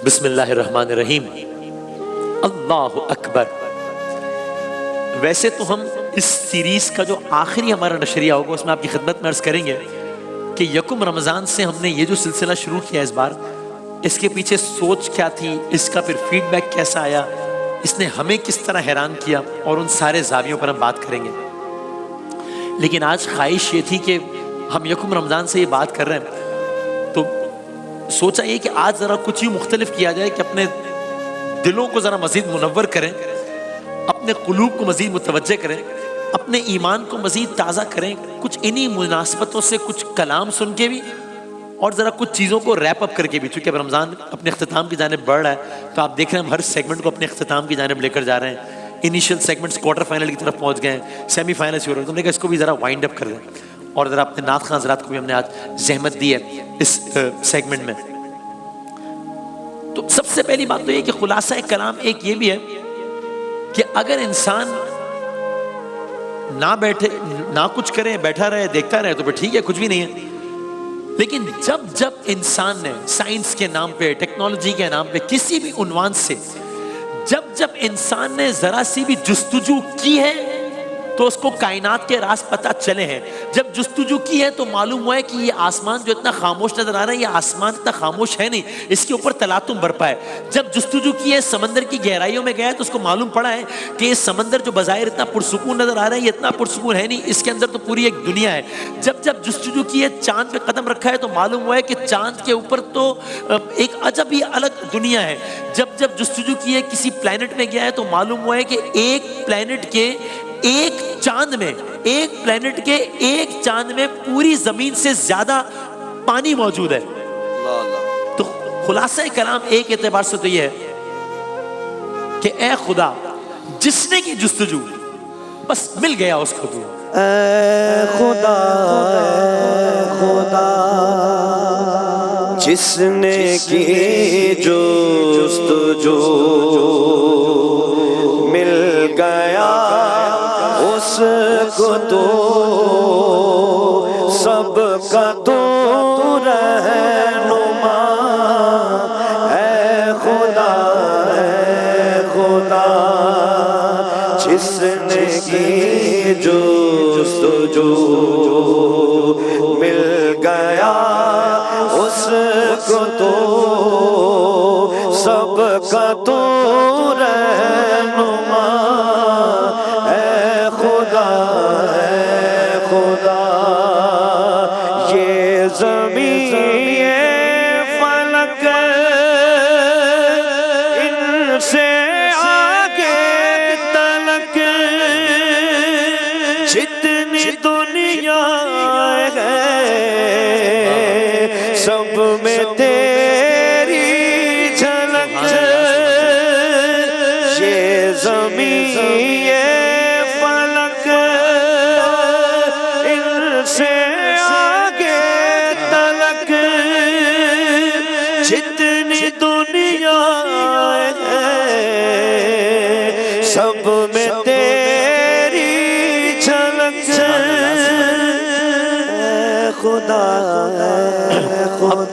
بسم اللہ الرحمن الرحیم۔ اللہ اکبر۔ ویسے تو ہم اس سیریز کا جو آخری ہمارا نشریہ ہوگا اس میں آپ کی خدمت میں عرض کریں گے کہ یکم رمضان سے ہم نے یہ جو سلسلہ شروع کیا اس بار، اس کے پیچھے سوچ کیا تھی، اس کا پھر فیڈ بیک کیسا آیا، اس نے ہمیں کس طرح حیران کیا، اور ان سارے زاویوں پر ہم بات کریں گے۔ لیکن آج خواہش یہ تھی کہ ہم یکم رمضان سے یہ بات کر رہے ہیں تو سوچا یہ کہ آج ذرا کچھ ہی مختلف کیا جائے کہ اپنے دلوں کو ذرا مزید منور کریں، اپنے قلوب کو مزید متوجہ کریں، اپنے ایمان کو مزید تازہ کریں، کچھ انہی مناسبتوں سے کچھ کلام سن کے بھی اور ذرا کچھ چیزوں کو ریپ اپ کر کے بھی، چونکہ اب رمضان اپنے اختتام کی جانب بڑھ رہا ہے تو آپ دیکھ رہے ہیں ہم ہر سیگمنٹ کو اپنے اختتام کی جانب لے کر جا رہے ہیں۔ انیشیل سیگمنٹس کوارٹر فائنل کی طرف پہنچ گئے ہیں، سیمی فائنل شروع ہو رہے ہیں، تو ہم نے کہا اس کو بھی ذرا وائنڈ اپ کر دیں، اور ذرا اپنے نعت خواں حضرات کو بھی ہم نے آج زحمت دی ہے اس سیگمنٹ میں۔ تو سب سے پہلی بات تو یہ کہ خلاصہ کلام ایک یہ بھی ہے کہ اگر انسان نہ بیٹھے، نہ کچھ کرے، بیٹھا رہے، دیکھتا رہے تو پھر ٹھیک ہے، کچھ بھی نہیں ہے۔ لیکن جب انسان نے سائنس کے نام پہ، ٹیکنالوجی کے نام پہ، کسی بھی عنوان سے جب انسان نے ذرا سی بھی جستجو کی ہے تو اس کو کائنات کے راز پتہ چلے ہیں۔ جب جستجو کی ہے تو معلوم ہوا ہے کہ یہ آسمان جو اتنا خاموش نظر آ رہا ہے، یہ آسمان اتنا خاموش ہے نہیں، اس کے اوپر تلاطم برپا ہے۔ جب جستجو کی ہے، سمندر کی گہرائیوں میں گیا ہے تو اس کو معلوم پڑا ہے کہ یہ سمندر جو بظاہر اتنا پرسکون نظر آ رہا ہے، یہ اتنا پرسکون ہے نہیں، اس کے اندر تو پوری ایک دنیا ہے۔ جب جستجو کی ہے، چاند پہ قدم رکھا ہے تو معلوم ہوا ہے کہ چاند کے اوپر تو ایک عجب ہی الگ دنیا ہے۔ جب جستجو کی ہے، کسی پلانٹ میں گیا ہے تو معلوم ہوا ہے کہ ایک پلانٹ کے ایک چاند میں پوری زمین سے زیادہ پانی موجود ہے۔ تو خلاصہ کلام ایک اعتبار سے تو یہ ہے کہ اے خدا، جس نے کی جستجو بس مل گیا اس کو تو۔ اے خدا، جس نے کی جستجو مل گیا اس کو تو، سب کا تو رہنما۔ اے خدا، جس نے کی جستجو مل گیا اس کو تو، سب کا تو رہنما۔ اے خدا، یہ زمین یہ فلک ان سے آگے تلک جتنی دنیا ہے، سب میں تیری جھلک۔ یہ زمین یہ فلک ان سے آگے تلک جتنی دنیا ہے، سب میں تیری جھلک۔ خدا،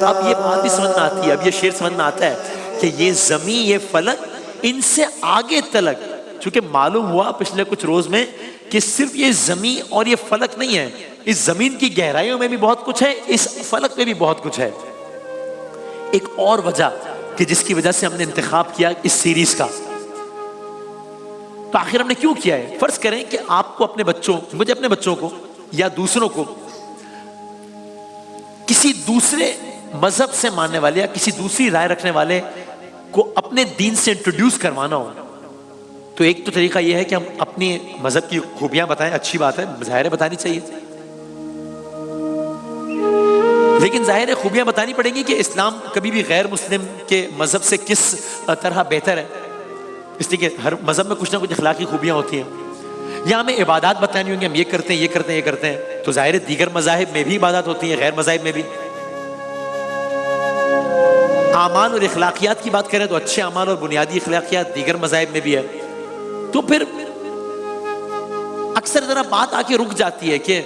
اب یہ بات بھی سمجھ میں آتی ہے، اب یہ شعر سمجھ میں آتا ہے کہ یہ زمین یہ فلک ان سے آگے تلک، چونکہ معلوم ہوا پچھلے کچھ روز میں کہ صرف یہ زمین اور یہ فلک نہیں ہے، اس زمین کی گہرائیوں میں بھی بہت کچھ ہے، اس فلک میں بھی بہت کچھ ہے۔ ایک اور وجہ کہ جس کی وجہ سے ہم نے انتخاب کیا اس سیریز کا، تو آخر ہم نے کیوں کیا ہے؟ فرض کریں کہ آپ کو اپنے بچوں، مجھے اپنے بچوں کو یا دوسروں کو کسی دوسرے مذہب سے ماننے والے یا کسی دوسری رائے رکھنے والے کو اپنے دین سے انٹروڈیوس کروانا ہو، تو ایک تو طریقہ یہ ہے کہ ہم اپنی مذہب کی خوبیاں بتائیں، اچھی بات ہے، ظاہر ہے بتانی چاہیے، لیکن ظاہر ہے خوبیاں بتانی پڑیں گی کہ اسلام کبھی بھی غیر مسلم کے مذہب سے کس طرح بہتر ہے، اس لیے کہ ہر مذہب میں کچھ نہ کچھ اخلاقی خوبیاں ہوتی ہیں۔ یا ہمیں عبادات بتانی ہوں گی، ہم یہ کرتے ہیں، یہ کرتے ہیں، یہ کرتے ہیں، تو ظاہر ہے دیگر مذاہب میں بھی عبادات ہوتی ہیں، غیر مذاہب میں بھی۔ اعمال اور اخلاقیات کی بات کریں تو اچھے اعمال اور بنیادی اخلاقیات دیگر مذاہب میں بھی ہے، تو پھر اکثر ذرا بات آ کے رک جاتی ہے کہ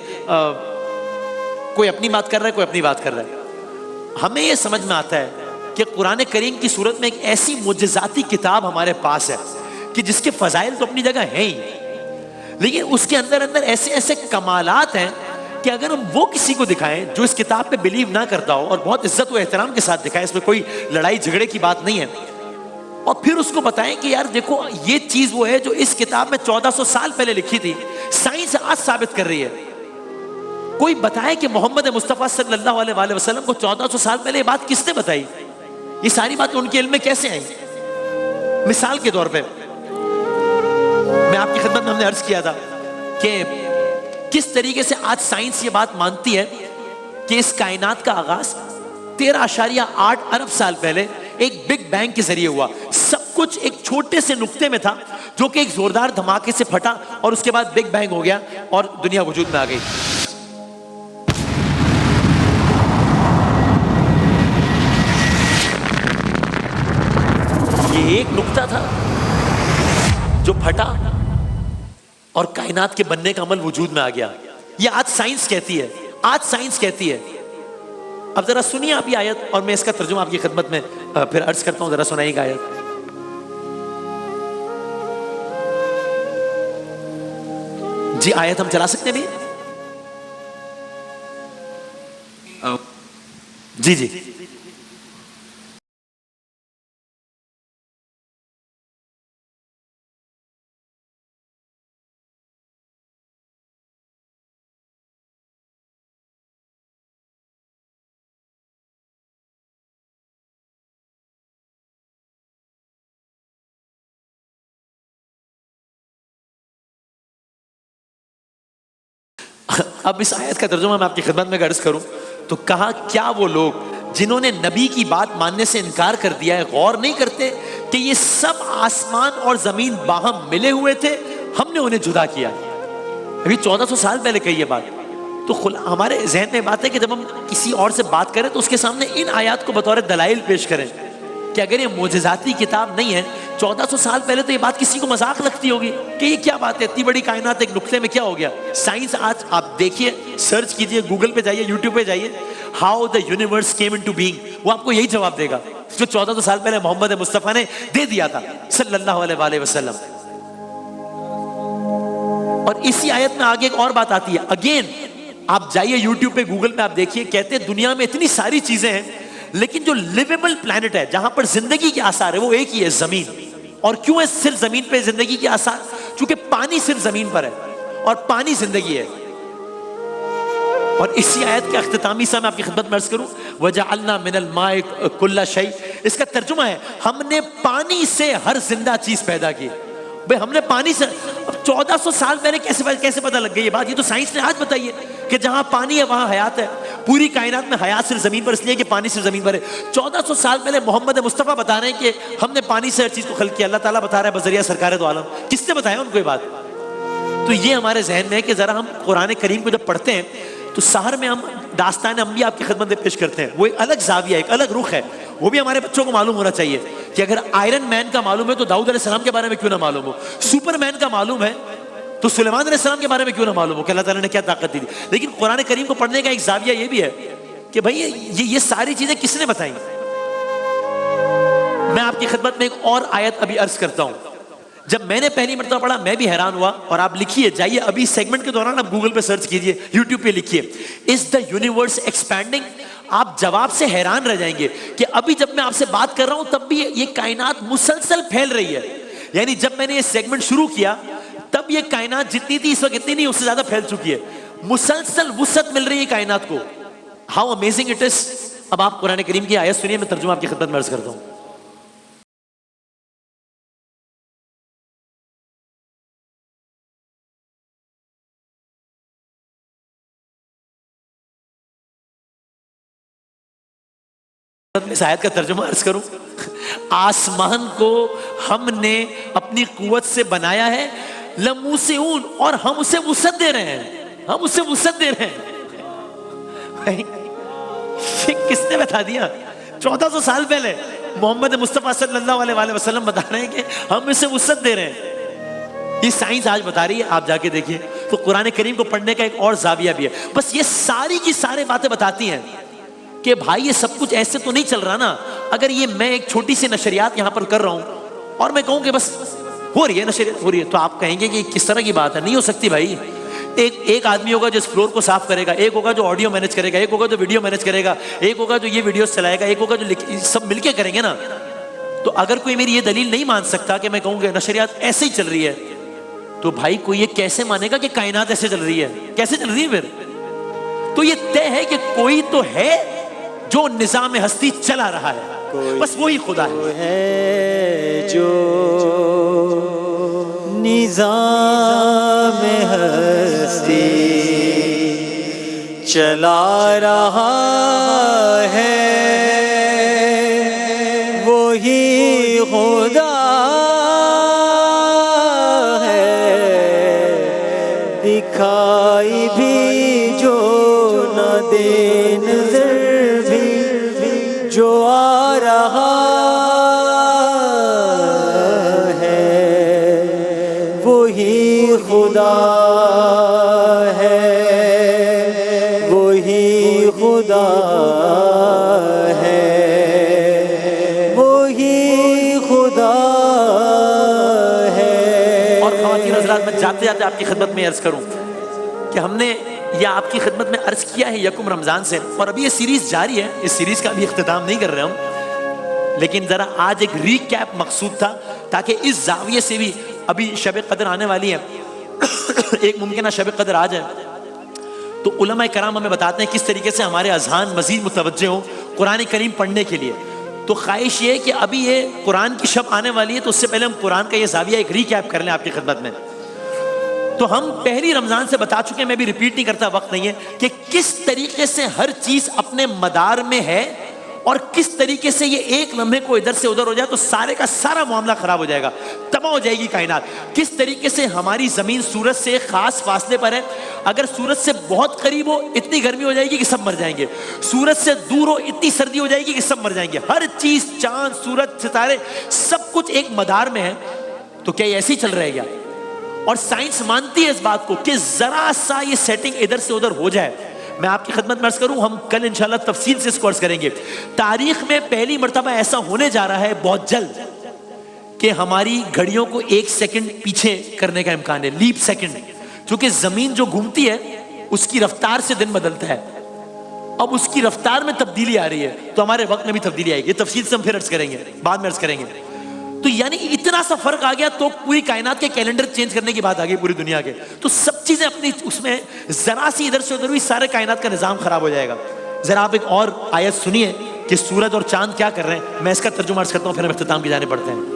کوئی اپنی بات کر رہا ہے، کوئی اپنی بات کر رہا ہے۔ ہمیں یہ سمجھ میں آتا ہے کہ قرآن کریم کی صورت میں ایک ایسی معجزاتی کتاب ہمارے پاس ہے کہ جس کے فضائل تو اپنی جگہ ہیں ہی، لیکن اس کے اندر ایسے ایسے کمالات ہیں کہ اگر ہم وہ کسی کو دکھائیں جو اس کتاب پہ بلیو نہ کرتا ہو اور بہت عزت و احترام کے ساتھ دکھائیں، اس میں کوئی لڑائی جھگڑے کی بات نہیں ہے، اور پھر اس کو بتائیں کہ یار دیکھو یہ چیز وہ ہے جو اس کتاب میں 1400 سال پہلے لکھی تھی، سائنس آج ثابت کر رہی ہے، کوئی بتائے کہ محمد مصطفیٰ صلی اللہ علیہ وآلہ وسلم کو 1400 سال پہلے یہ بات کس نے بتائی، یہ ساری باتیں ان کے علم میں کیسے آئیں؟ مثال کے طور پہ میں آپ کی خدمت میں ہم نے عرض کیا تھا کہ کس طریقے سے آج سائنس یہ بات مانتی ہے کہ اس کائنات کا آغاز 13.8 ارب سال پہلے ایک بگ بینگ کے ذریعے ہوا، سب کچھ ایک چھوٹے سے نقطے میں تھا جو کہ ایک زوردار دھماکے سے پھٹا اور اس کے بعد بگ بینگ ہو گیا اور دنیا وجود میں آ گئی۔ یہ ایک نقطہ تھا جو پھٹا اور کائنات کے بننے کا عمل وجود میں آ گیا، یہ آج سائنس کہتی ہے، آج سائنس کہتی ہے۔ اب ذرا سنیے آپ یہ آیت اور میں اس کا ترجمہ آپ کی خدمت میں پھر عرض کرتا ہوں، ذرا سنائیے گا آیت۔ جی آیت ہم چلا سکتے ہیں جی جی اب اس آیت کا ترجمہ میں آپ کی خدمت میں عرض کروں تو کہا کیا وہ لوگ جنہوں نے نبی کی بات ماننے سے انکار کر دیا ہے غور نہیں کرتے کہ یہ سب آسمان اور زمین باہم ملے ہوئے تھے، ہم نے انہیں جدا کیا۔ ابھی 1400 سال پہلے کہی یہ بات، تو ہمارے ذہن میں بات ہے کہ جب ہم کسی اور سے بات کریں تو اس کے سامنے ان آیات کو بطور دلائل پیش کریں کہ اگر یہ معجزاتی کتاب نہیں ہے 1400 سال پہلے تو یہ بات کسی کو مذاق لگتی ہوگی کہ یہ کیا بات ہے، اتنی بڑی کائنات ایک نقطے میں کیا ہو گیا۔ سائنس آج آپ دیکھیے، سرچ کیجئے، گوگل پہ جائیے، یوٹیوب پہ جائیے، how the universe came into being, وہ آپ کو یہی جواب دے گا جو 1400 سال پہلے محمد مصطفیٰ نے دے دیا تھا صلی اللہ علیہ وآلہ وسلم۔ اور اسی آیت میں آگے ایک اور بات آتی ہے، اگین آپ جائیے یوٹیوب پہ، گوگل پہ آپ دیکھیے، کہتے ہیں دنیا میں اتنی ساری چیزیں ہیں لیکن جو لیویبل پلانٹ ہے جہاں پر زندگی کے آثار ہے وہ ایک ہی ہے، زمین۔ اور کیوں ہے صرف زمین پہ زندگی کے آثار؟ چونکہ پانی صرف زمین پر ہے اور پانی زندگی ہے۔ اور اسی آیت کے اختتامی سے میں آپ کی خدمت میں عرض کروں، وَجَعَلْنَا مِنَ الْمَاءِ كُلَّ شَيْءٍ، اس کا ترجمہ ہے ہم نے پانی سے ہر زندہ چیز پیدا کی۔ بھئی ہم نے پانی سے، اب 1400 سال پہلے کیسے پتہ لگ گئی یہ بات؟ یہ تو سائنس نے آج بتائی ہے کہ جہاں پانی ہے وہاں حیات ہے، پوری کائنات میں حیات صرف زمین پر اس لیے کہ پانی صرف زمین پر ہے۔ 1400 سال پہلے محمد مصطفیٰ بتا رہے ہیں کہ ہم نے پانی سے ہر چیز کو خلق کیا، اللہ تعالیٰ بتا رہا ہے بذریعہ سرکار دو عالم۔ کس نے بتایا ان کو یہ بات؟ تو یہ ہمارے ذہن میں ہے کہ ذرا ہم قرآن کریم کو جب پڑھتے ہیں تو سحر میں ہم داستان انبیاء آپ کی خدمت میں پیش کرتے ہیں، وہ ایک الگ زاویہ ہے، ایک الگ رخ ہے، وہ بھی ہمارے بچوں کو معلوم ہونا چاہیے کہ اگر آئرن مین کا معلوم ہے تو داؤد علیہ السلام کے بارے میں کیوں نہ معلوم ہو، سپر مین کا معلوم ہے تو سلیمان علیہ السلام کے بارے میں کیوں نہ معلوم ہو کہ اللہ تعالیٰ نے کیا طاقت دی تھی۔ لیکن قرآن کریم کو پڑھنے کا ایک زاویہ یہ بھی ہے کہ بھائی یہ ساری چیزیں کس نے بتائیں؟ میں آپ کی خدمت میں ایک اور آیت ابھی عرض کرتا ہوں، جب میں نے پہلی مرتبہ پڑھا میں بھی حیران ہوا، اور آپ لکھیے، جائیے ابھی سیگمنٹ کے دوران آپ گوگل پہ سرچ کیجئے، یوٹیوب پہ لکھیے از دا یونیورس ایکسپینڈنگ، آپ جواب سے حیران رہ جائیں گے کہ ابھی جب میں آپ سے بات کر رہا ہوں تب بھی یہ کائنات مسلسل پھیل رہی ہے۔ یعنی جب میں نے یہ سیگمنٹ شروع کیا تب یہ کائنات جتنی تھی اس وقت اتنی نہیں، اس سے زیادہ پھیل چکی ہے، مسلسل وسعت مل رہی ہے کائنات کو۔ How amazing it is. اب آپ قرآن کریم کی آیت سنیے، میں ترجمہ آپ کی خدمت میں عرض کرتا ہوں۔ اس آیت کا ترجمہ عرض کروں، آسمان کو ہم نے اپنی قوت سے بنایا ہے، لموسعون، اور ہم اسے وسعت دے رہے ہیں، ہم اسے وسعت دے رہے ہیں۔ کس نے بتا دیا؟ 1400 سال پہلے محمد مصطفیٰ صلی اللہ علیہ وآلہ وسلم بتا رہے ہیں کہ ہم اسے وسعت دے رہے ہیں۔ یہ سائنس آج بتا رہی ہے، آپ جا کے دیکھیے۔ تو قرآن کریم کو پڑھنے کا ایک اور زاویہ بھی ہے، بس یہ ساری کی ساری باتیں بتاتی ہیں کہ بھائی یہ سب کچھ ایسے تو نہیں چل رہا نا، اگر یہ میں ایک چھوٹی سی نشریات یہاں پر کر رہا ہوں اور میں کہوں کہ بس ہو رہی ہے نشریات ہو رہی ہے، تو آپ کہیں گے کہ کس طرح کی بات ہے؟ نہیں ہو سکتی بھائی. ایک آدمی ہوگا جو اس فلور کو صاف کرے گا، ایک ہوگا جو آڈیو مینیج کرے گا، ایک ہوگا جو ویڈیو مینیج کرے گا، ایک ہوگا جو یہ ویڈیوز چلائے گا، ایک ہوگا جو سب مل کے کریں گے نا. تو اگر کوئی میری یہ دلیل نہیں مان سکتا کہ میں کہوں کہ نشریات ایسے ہی چل رہی ہے، تو بھائی کوئی یہ کیسے مانے گا کہ کائنات ایسے چل رہی ہے؟ کیسے چل رہی ہے پھر؟ تو یہ طے ہے کہ کوئی تو ہے جو نظام ہستی چلا رہا ہے، بس وہی خدا ہے جو نظام ہستی چلا رہا ہے، وہی خدا ہے. دکھائی بھی جو نہ دے نظر بھی جو آ رہا ہے، وہی خدا ہے، وہی خدا ہے، وہی خدا ہے. اور خواتین حضرات، میں جاتے جاتے آپ کی خدمت میں عرض کروں کہ ہم نے یہ آپ کی خدمت میں عرض کیا ہے یکم رمضان سے، اور ابھی یہ سیریز جاری ہے، اس سیریز کا ابھی اختتام نہیں کر رہے ہم، لیکن ذرا آج ایک ریکیپ مقصود تھا تاکہ اس زاویے سے بھی، ابھی شب قدر آنے والی ہے، ایک ممکنہ شب قدر آ جائے تو علماء کرام ہمیں بتاتے ہیں کس طریقے سے ہمارے اذہان مزید متوجہ ہوں قرآن کریم پڑھنے کے لیے. تو خواہش یہ ہے کہ ابھی یہ قرآن کی شب آنے والی ہے، تو اس سے پہلے ہم قرآن کا یہ زاویہ ایک ریکیپ کر لیں آپ کی خدمت میں. تو ہم پہلی رمضان سے بتا چکے ہیں، میں بھی ریپیٹ نہیں کرتا، وقت نہیں ہے، کہ کس طریقے سے ہر چیز اپنے مدار میں ہے، اور کس طریقے سے یہ ایک لمحے کو ادھر سے ادھر ہو جائے تو سارے کا سارا معاملہ خراب ہو جائے گا، تباہ ہو جائے گی کائنات. کس طریقے سے ہماری زمین سورج سے ایک خاص فاصلے پر ہے، اگر سورج سے بہت قریب ہو اتنی گرمی ہو جائے گی کہ سب مر جائیں گے، سورج سے دور ہو اتنی سردی ہو جائے گی کہ سب مر جائیں گے. ہر چیز، چاند، سورج، ستارے، سب کچھ ایک مدار میں ہے. تو کیا یہ ایسے ہی چل رہے گا؟ اور سائنس مانتی ہے اس بات کو کہ ذرا سا یہ سیٹنگ ادھر سے ادھر ہو جائے. میں آپ کی خدمت میں عرض کروں، ہم کل انشاءاللہ تفصیل سے اس کو عرض کریں گے. تاریخ میں پہلی مرتبہ ایسا ہونے جا رہا ہے بہت جلد کہ ہماری گھڑیوں کو 1 سیکنڈ پیچھے کرنے کا امکان ہے، لیپ سیکنڈ. چونکہ زمین جو گھومتی ہے اس کی رفتار سے دن بدلتا ہے، اب اس کی رفتار میں تبدیلی آ رہی ہے تو ہمارے وقت میں بھی تبدیلی آئے گی. یہ تفصیل سے ہم پھر عرض کریں گے، بعد میں عرض کریں گے. تو یعنی اتنا سا فرق آ گیا تو پوری کائنات کے کیلنڈر چینج کرنے کی بات آ گئی پوری دنیا کے. تو سب چیزیں اپنی اس میں ذرا سی ادھر سے ادھر ہوئی، سارے کائنات کا نظام خراب ہو جائے گا. ذرا آپ ایک اور آیت سنیے کہ سورج اور چاند کیا کر رہے ہیں. میں اس کا ترجمہ عرض کرتا ہوں، پھر ہم اختتام کی جانب بڑھتے ہیں.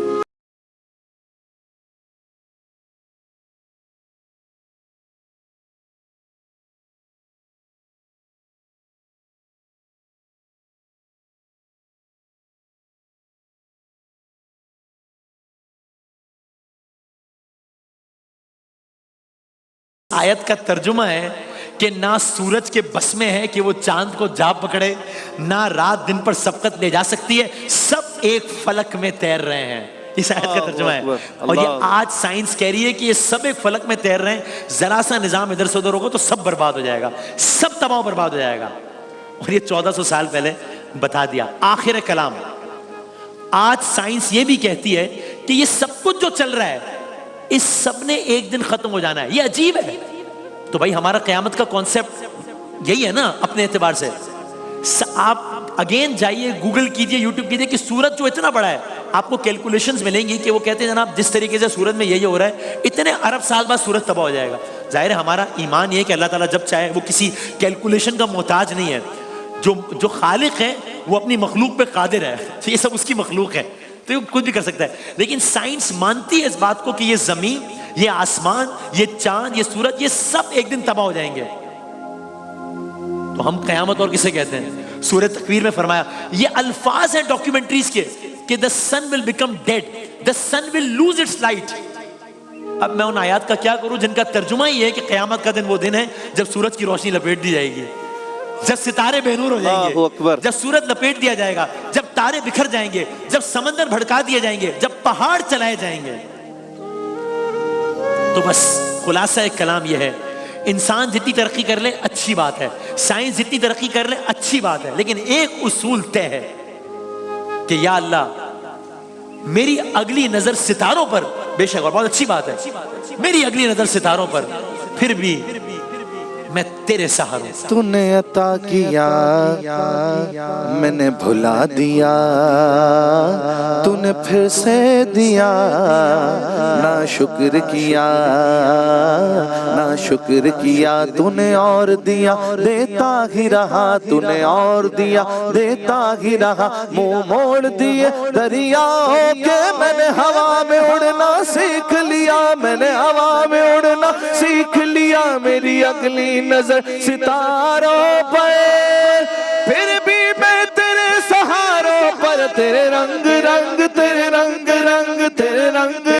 آیت کا ترجمہ ہے کہ نہ سورج کے بس میں ہے کہ وہ چاند کو جا پکڑے، نہ رات دن پر سبقت لے جا سکتی ہے، سب ایک فلک میں تیر رہے ہیں. اس آیت کا ترجمہ ہے. اور یہ آج سائنس کہہ رہی ہے کہ یہ سب ایک فلک میں تیر رہے ہیں، ذرا سا نظام ادھر سے ادھر ہوگا تو سب برباد ہو جائے گا، سب تباہ و برباد ہو جائے گا. اور یہ 1400 سال پہلے بتا دیا. آخر کلام، آج سائنس یہ بھی کہتی ہے کہ یہ سب کچھ جو چل رہا ہے اس سب نے ایک دن ختم ہو جانا ہے. یہ عجیب ہے. تو بھائی ہمارا قیامت کا کانسیپٹ یہی ہے نا اپنے اعتبار سے. آپ اگین جائیے، گوگل کیجئے، یوٹیوب کیجئے کہ سورج جو اتنا بڑا ہے، آپ کو کیلکولیشنز ملیں گی کہ وہ کہتے ہیں جناب جس طریقے سے سورج میں یہی ہو رہا ہے اتنے ارب سال بعد سورج تباہ ہو جائے گا. ظاہر ہے ہمارا ایمان یہ ہے کہ اللہ تعالیٰ جب چاہے وہ کسی کیلکولیشن کا محتاج نہیں ہے. جو خالق ہے وہ اپنی مخلوق پہ قادر ہے، یہ سب اس کی مخلوق ہے تو یہ کچھ بھی کر سکتا ہے. لیکن سائنس مانتی ہے اس بات کو کہ یہ زمین، یہ آسمان، یہ چاند، یہ سورج، یہ سب ایک دن تباہ ہو جائیں گے. تو ہم قیامت اور کسے کہتے ہیں؟ سورہ تکویر میں فرمایا، یہ الفاظ ہیں ڈاکیومنٹریز کے کہ the sun will become dead, the sun will lose its light. اب میں ان آیات کا کیا کروں جن کا ترجمہ ہی ہے کہ قیامت کا دن وہ دن ہے جب سورج کی روشنی لپیٹ دی جائے گی، جب ستارے بے نور ہو جائیں گے، جب سورج لپیٹ دیا جائے گا، جب تارے بکھر جائیں گے، جب سمندر بھڑکا دیے جائیں گے، جب پہاڑ چلائے جائیں گے. تو بس خلاصہ کلام یہ ہے، انسان جتنی ترقی کر لے اچھی بات ہے، سائنس جتنی ترقی کر لے اچھی بات ہے، لیکن ایک اصول طے ہے کہ یا اللہ میری اگلی نظر ستاروں پر، بے شک اور بہت اچھی بات ہے، میری اگلی نظر ستاروں پر، پھر بھی میں تیرے سہاروں۔ تو نے عطا کیا میں نے بھلا دیا، تو نے پھر سے دیا نہ شکر کیا، نہ شکر کیا، تو نے اور دیا دیتا ہی رہا، تو نے اور دیا دیتا ہی رہا، منہ موڑ دیے دریاؤں کے، میں نے ہوا میں اڑنا سیکھ لیا، میں نے ہوا میں اڑنا سیکھ لیا، میری اگلی نظر ستاروں پر، پھر بھی میں تیرے سہاروں پر، تیرے رنگ رنگ، تیرے رنگ رنگ، تیرے رنگ